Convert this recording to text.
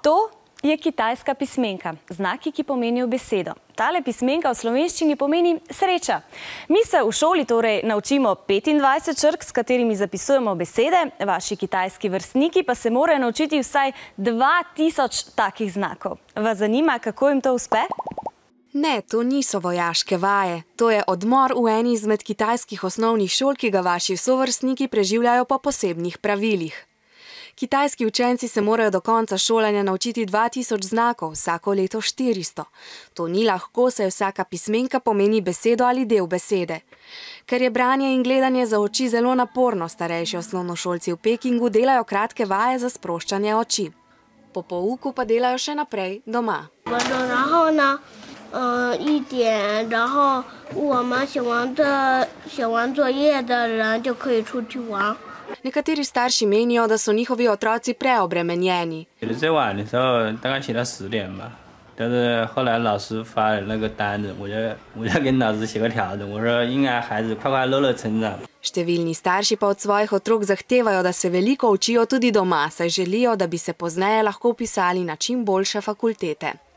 To je kitajska pismenka, znaki, ki pomenijo besedo. Tale pismenka v slovenščini pomeni sreča. Mi se v šoli torej naučimo 25 črk, s katerimi zapisujemo besede, vaši kitajski vrstniki pa se morajo naučiti vsaj 2000 takih znakov. Vas zanima, kako jim to uspe? Ne, to niso vojaške vaje. To je odmor v eni izmed kitajskih osnovnih šol, ki ga vaši sovrstniki preživljajo po posebnih pravilih. Kitajski učenci se morajo do konca šolanja naučiti 2000 znakov, vsako leto 400. To ni lahko, saj vsaka pismenka pomeni besedo ali del besede. Ker je branje in gledanje za oči zelo naporno, starejši osnovnošolci v Pekingu delajo kratke vaje za sproščanje oči. Po pouku pa delajo še naprej doma. Nekateri starši menijo, da so njihovi otroci preobremenjeni. Številni starši pa od svojih otrok zahtevajo, da se veliko učijo tudi doma, saj želijo, da bi se pozneje lahko vpisali na čim boljše fakultete.